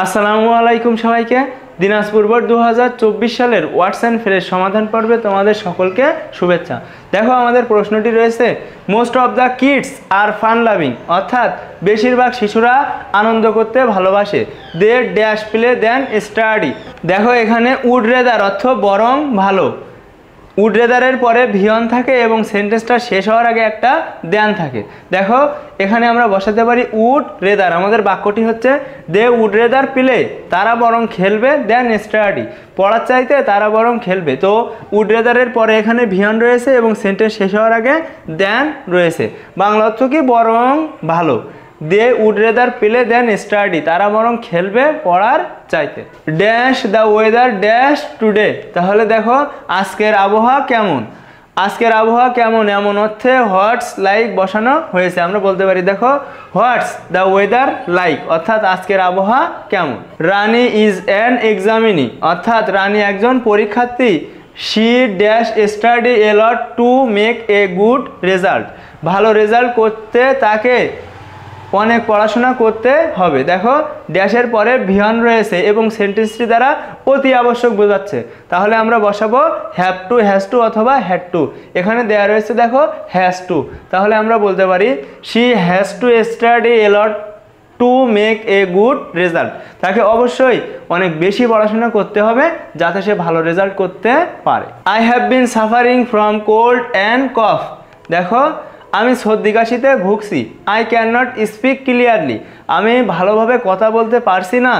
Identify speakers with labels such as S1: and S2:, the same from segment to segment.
S1: আসসালামু আলাইকুম সবাইকে। দিনাজপুর বোর্ড 2024 সালের ওয়ার্ডস অ্যান্ড ফ্রেজ সমাধান পর্বে তোমাদের সকলকে শুভেচ্ছা। দেখো আমাদের প্রশ্নটি রয়েছে, most of the kids are fun loving, অর্থাৎ বেশিরভাগ শিশুরা আনন্দ করতে ভালোবাসে। They dash play than study. দেখো এখানে উড রেদার অর্থ বরং ভালো, উড রেদারের পরে ভিয়ন থাকে এবং সেন্টেন্সটা শেষ হওয়ার আগে একটা দেন থাকে। দেখো এখানে আমরা বসাতে পারি উড রেদার। আমাদের বাক্যটি হচ্ছে দে উড রেদার প্লে, তারা বরং খেলবে, দেন স্টাডি, পড়ার চাইতে তারা বরং খেলবে। তো উড রেদারের পরে এখানে ভিয়ন রয়েছে এবং সেন্টেন্স শেষ হওয়ার আগে দেন রয়েছে। বাংলা অর্থ কি? বরং ভালো। They would rather play than study, তারা বরং খেলবে পড়ার চাইতে। Dash the weather dash today. তাহলে দেখো আজকের আবহাওয়া কেমন। আজকের আবহাওয়া কেমন এমন অর্থে হোয়াটস লাইক বসানো হয়েছে। আমরা বলতে পারি দেখো হোয়াটস দ্য ওয়েদার লাইক, অর্থাৎ আজকের আবহাওয়া কেমন। রানী ইজ অ্যান এক্সামিনি, অর্থাৎ রানী একজন পরীক্ষার্থী। She dash study A lot to make a good result, ভালো রেজাল্ট করতে তাকে অনেক পড়াশোনা করতে হবে। দেখো ড্যাশের পরে ভিয়ন রয়েছে এবং সেন্টেন্সটি দ্বারা অতি আবশ্যক বোঝাচ্ছে। তাহলে আমরা বসাবো হ্যাভ টু, হ্যাজ টু অথবা হ্যাড টু। এখানে দেয়া রয়েছে দেখো হ্যাজ টু, তাহলে আমরা বলতে পারি she has to study A lot to make a good result, তাকে অবশ্যই অনেক বেশি পড়াশোনা করতে হবে যাতে সে ভালো রেজাল্ট করতে পারে। I have been suffering from cold and কফ। দেখো আমি সর্দি কাশিতে ভুগছি। I can not speak clearly, আমি ভালোভাবে কথা বলতে পারছি না।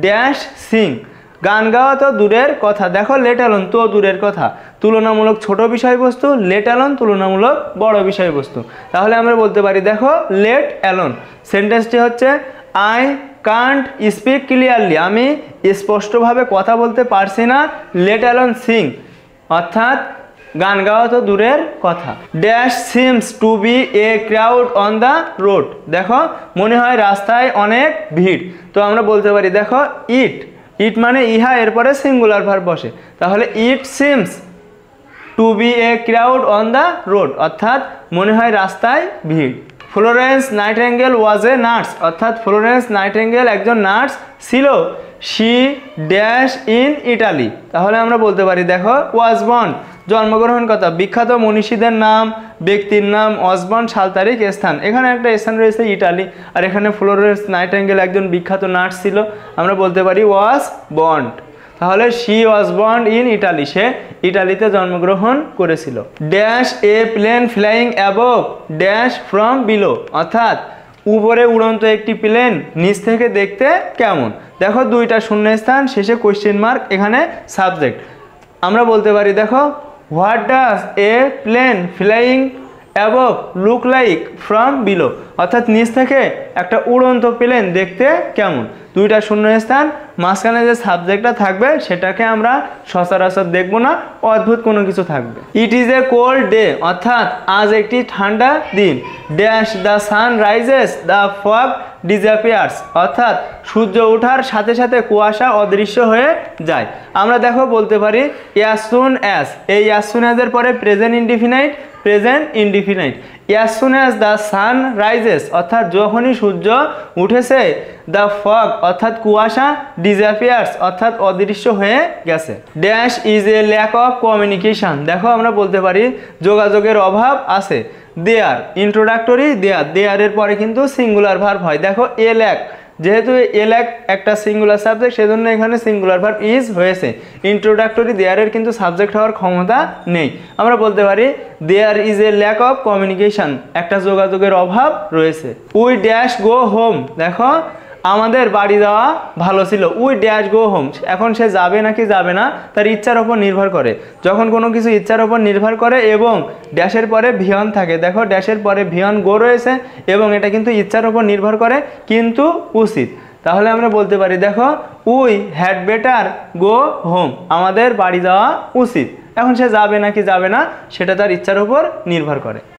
S1: ড্যাশ সিং, গান গাওয়া তো দূরের কথা। দেখো লেট অ্যালোন তো দূরের কথা, তুলনামূলক ছোট বিষয়বস্তু, লেট অ্যালোন তুলনামূলক বড় বিষয়বস্তু। তাহলে আমরা বলতে পারি দেখো লেট অ্যালোন। সেন্টেন্সটি হচ্ছে আই কান্ট স্পিক ক্লিয়ারলি, আমি স্পষ্টভাবে কথা বলতে পারছি না। লেট অ্যালোন সিং, অর্থাৎ গান গাওয়া তো দূরের কথা। Dash seems to be a crowd on the road. দেখো মনে হয় রাস্তায় অনেক ভিড়। তো আমরা বলতে পারি দেখো ইট, ইট মানে ইহা, এরপরে সিঙ্গুলার ভার্ব বসে। তাহলে it seems to be a crowd on the road, অর্থাৎ মনে হয় রাস্তায় ভিড়। Florence Nightingale was a nurse, অর্থাৎ ফ্লোরেন্স নাইটিঙ্গেল একজন নার্স ছিল। She dash in Italy. তাহলে আমরা বলতে পারি দেখো ওয়াজ বর্ন, জন্মগ্রহণ কথা, বিখ্যাত মনীষীদের নাম, ব্যক্তির নাম, অসবর্ন সাল তারিখ স্থান। এখানে একটা স্থান রয়েছে ইটালি, আর এখানে ফ্লোরেন্স নাইটিঙ্গেল একজন বিখ্যাত নার্স ছিল। আমরা বলতে পারি ওয়াজ বর্ন। তাহলে she was born in Italy, সে ইটালিতে জন্মগ্রহণ করেছিল। Dash a plane flying above dash from below, অর্থাৎ উপরে উড়ন্ত একটি প্লেন নিচ থেকে দেখতে কেমন। দেখো দুইটা শূন্যস্থান, শেষে কোয়েশ্চেন মার্ক, এখানে সাবজেক্ট। আমরা বলতে পারি দেখো what does a plane flying above look like from below, অর্থাৎ নিচ থেকে একটা উড়ন্ত প্লেন দেখতে কেমন। দুইটা শূন্যস্থান, মাঝখানে যে সাবজেক্টটা থাকবে সেটাকে আমরা সচরাচর দেখব না, অদ্ভুত কোনো কিছু থাকবে। It is a cold day, অর্থাৎ আজ একটি ঠান্ডা দিন। Dash the sun rises the fog disappears, অর্থাৎ সূর্য ওঠার সাথে সাথে কুয়াশা অদৃশ্য হয়ে যায়। আমরা দেখো বলতে পারি অ্যাজ সুন অ্যাজ, এই অ্যাজ সুন অ্যাজের পরে present indefinite, present indefinite. As soon as the sun rises, অর্থাৎ যখনই সূর্য উঠেছে। দ্য ফগ অর্থাৎ কুয়াশা, ডিসঅ্যাপিয়ার্স অর্থাৎ অদৃশ্য হয়ে গেছে। Dash is a lack of communication. দেখো আমরা বলতে পারি যোগাযোগের অভাব আছে। দেয়ার ইন্ট্রোডাক্টরি, দেয়ার, দেয়ারের পরে কিন্তু সিঙ্গুলার ভার্ব হয়। দেখো এ ল্যাক, যেহেতু এ ল্যাক একটা সিঙ্গুলার সাবজেক্ট, সেজন্য এখানে সিঙ্গুলার ভার্ব ইজ হয়েছে। ইন্ট্রোডাক্টরি দেয়ারের কিন্তু সাবজেক্ট হওয়ার ক্ষমতা নেই। আমরা বলতে পারি there is a lack of communication, একটা যোগাযোগের অভাব রয়েছে। We dash go home. দেখো আমাদের বাড়ি যাওয়া ভালো ছিল। উই ড্যাশ গো হোম, এখন সে যাবে নাকি যাবে না তার ইচ্ছার ওপর নির্ভর করে। যখন কোনো কিছু ইচ্ছার ওপর নির্ভর করে এবং ড্যাশের পরে ভিয়ন থাকে, দেখো ড্যাশের পরে ভিয়ন গো রয়েছে এবং এটা কিন্তু ইচ্ছার ওপর নির্ভর করে কিন্তু উচিত। তাহলে আমরা বলতে পারি দেখো we had better go home, আমাদের বাড়ি যাওয়া উচিত। এখন সে যাবে নাকি যাবে না সেটা তার ইচ্ছার ওপর নির্ভর করে।